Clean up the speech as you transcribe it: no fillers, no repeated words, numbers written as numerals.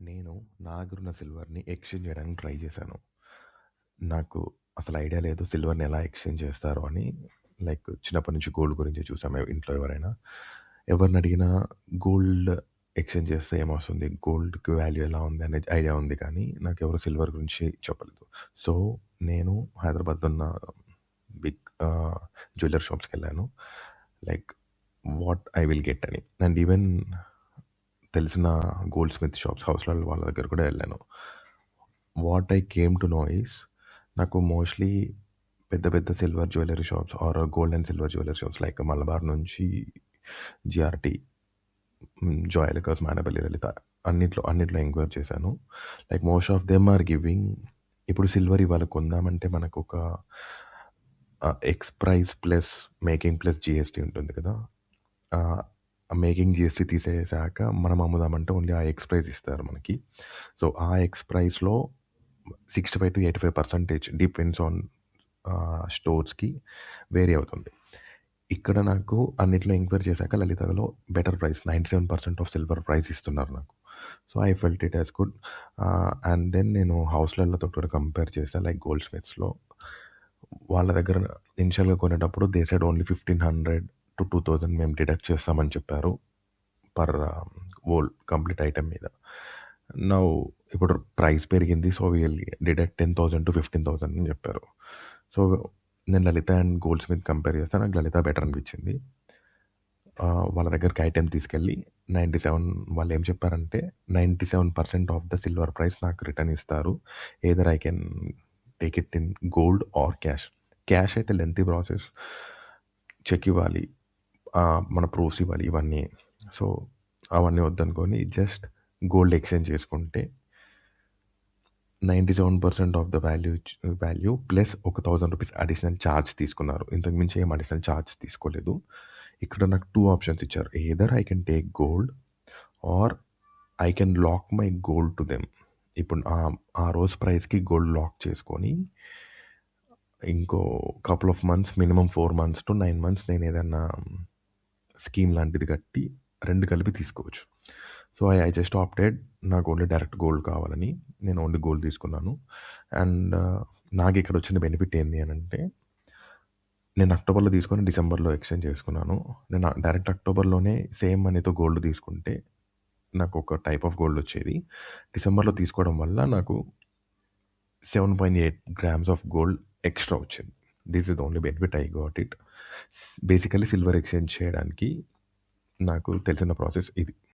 నేను నా దగ్గరున్న సిల్వర్‌ని ఎక్స్‌చేంజ్ చేయడానికి ట్రై చేశాను. నాకు అసలు ఐడియా లేదు సిల్వర్‌ని ఎలా ఎక్స్‌చేంజ్ చేస్తారో అని. లైక్ చిన్నప్పటి నుంచి గోల్డ్ గురించే చూసాం ఇంట్లో ఎవరైనా. ఎవరినడిగినా గోల్డ్ ఎక్స్‌చేంజ్ చేస్తే ఏమొస్తుంది? గోల్డ్‌కి వాల్యూ ఎలా ఉంది అనే ఐడియా ఉంది కానీ నాకెవరు సిల్వర్ గురించి చెప్పలేదు. సో, నేను హైదరాబాద్‌లో ఉన్న బిగ్ జ్యువెల్లరీ షాప్స్‌కెళ్ళాను. Like what I will get అని. అండ్ ఈవెన్ తెలిసిన గోల్డ్ స్మిత్ షాప్స్ హౌస్‌లలో వాళ్ళ దగ్గర కూడా వెళ్ళాను. What I came to know is నాకు మోస్ట్‌లీ పెద్ద పెద్ద silver jewellery shops or gold and silver jewellery shops like Malabar నుంచి జిఆర్‌టీ, జాయ్ ఆలుకాస్, మానపల్లి లలిత అన్నిట్లో ఎంక్వైరీ చేశాను. Like most of them are giving ఇప్పుడు సిల్వర్ ఇవాళ కొందామంటే మనకొక X price plus making plus GST ఉంటుంది కదా! ఆహ్, మేకింగ్ జీఎస్టీ తీసేసాక మనం అమ్ముదామంటే ఓన్లీ ఆ ఎక్స్ ప్రైస్ ఇస్తారు మనకి. సో, ఆ ఎక్స్ ప్రైస్‌లో 65-85% డిపెండ్స్ ఆన్ స్టోర్స్‌కి వేరీ అవుతుంది. ఇక్కడ నాకు అన్నిట్లో ఎంక్వైరీ చేశాక లలితలో better price 97% of silver price ఇస్తున్నారు నాకు. So, I felt it as good. And then నేను హౌస్‌లతో కూడా కంపేర్ చేశా లైక్ గోల్డ్ స్మిత్స్‌లో. వాళ్ళ దగ్గర ఇనిషియల్‌గా కొనేటప్పుడు దే సెడ్ ఓన్లీ 1500-2000 మేము డిడక్ట్ చేస్తామని చెప్పారు. పర్ కంప్లీట్ ఐటెమ్ మీద. నౌ ఇప్పుడు ప్రైస్ పెరిగింది. సో, వీల్ డిడక్ట్ 10,000-15,000 అని చెప్పారు. సో, నేను లలిత అండ్ గోల్డ్ స్మిత్ కంపేర్ చేస్తే నాకు లలిత బెటర్ అనిపించింది. వాళ్ళ దగ్గరికి ఐటెమ్ తీసుకెళ్ళి 97 వాళ్ళు ఏం చెప్పారంటే 97% ఆఫ్ ద సిల్వర్ ప్రైస్ నాకు రిటర్న్ ఇస్తారు. Either I can take it in gold or cash. Cash అయితే లెంతీ ప్రాసెస్. చెక్ ఇవ్వాలి. మన ప్రూఫ్స్ ఇవ్వాలి ఇవన్నీ. సో, అవన్నీ వద్దనుకొని జస్ట్ గోల్డ్ ఎక్స్‌చేంజ్ చేసుకుంటే 97% ఆఫ్ ద వాల్యూ ప్లస్ ఒక ₹1000 అడిషనల్ ఛార్జ్ తీసుకున్నారు. ఇంతకు మించి ఏం అడిషనల్ ఛార్జ్ తీసుకోలేదు. ఇక్కడ నాకు 2 ఆప్షన్స్ ఇచ్చారు. Either I can take gold or I can lock my gold to them. ఇప్పుడు ఆ రోజు ప్రైస్‌కి గోల్డ్ లాక్ చేసుకొని ఇంకో couple of months minimum 4 months to 9 months నేను ఏదన్నా స్కీమ్ లాంటిది కట్టి 2 కలిపి తీసుకోవచ్చు. సో, ఐ జస్ట్ ఆప్టెడ్ నాకు ఓన్లీ డైరెక్ట్ గోల్డ్ కావాలని. నేను ఓన్లీ గోల్డ్ తీసుకున్నాను. అండ్ నాకు ఇక్కడ వచ్చిన బెనిఫిట్ ఏంది అనంటే నేను అక్టోబర్‌లో తీసుకొని డిసెంబర్‌లో ఎక్స్‌చేంజ్ చేసుకున్నాను. నేను డైరెక్ట్ అక్టోబర్‌లోనే సేమ్ మనీతో గోల్డ్ తీసుకుంటే నాకు ఒక టైప్ ఆఫ్ గోల్డ్ వచ్చేది. డిసెంబర్‌లో తీసుకోవడం వల్ల నాకు 7.8 గ్రామ్స్ ఆఫ్ గోల్డ్ ఎక్స్ట్రా వచ్చింది. This is the only benefit I got it. Basically silver exchange చేయడానికి నాకు తెలిసిన ప్రాసెస్ ఇది.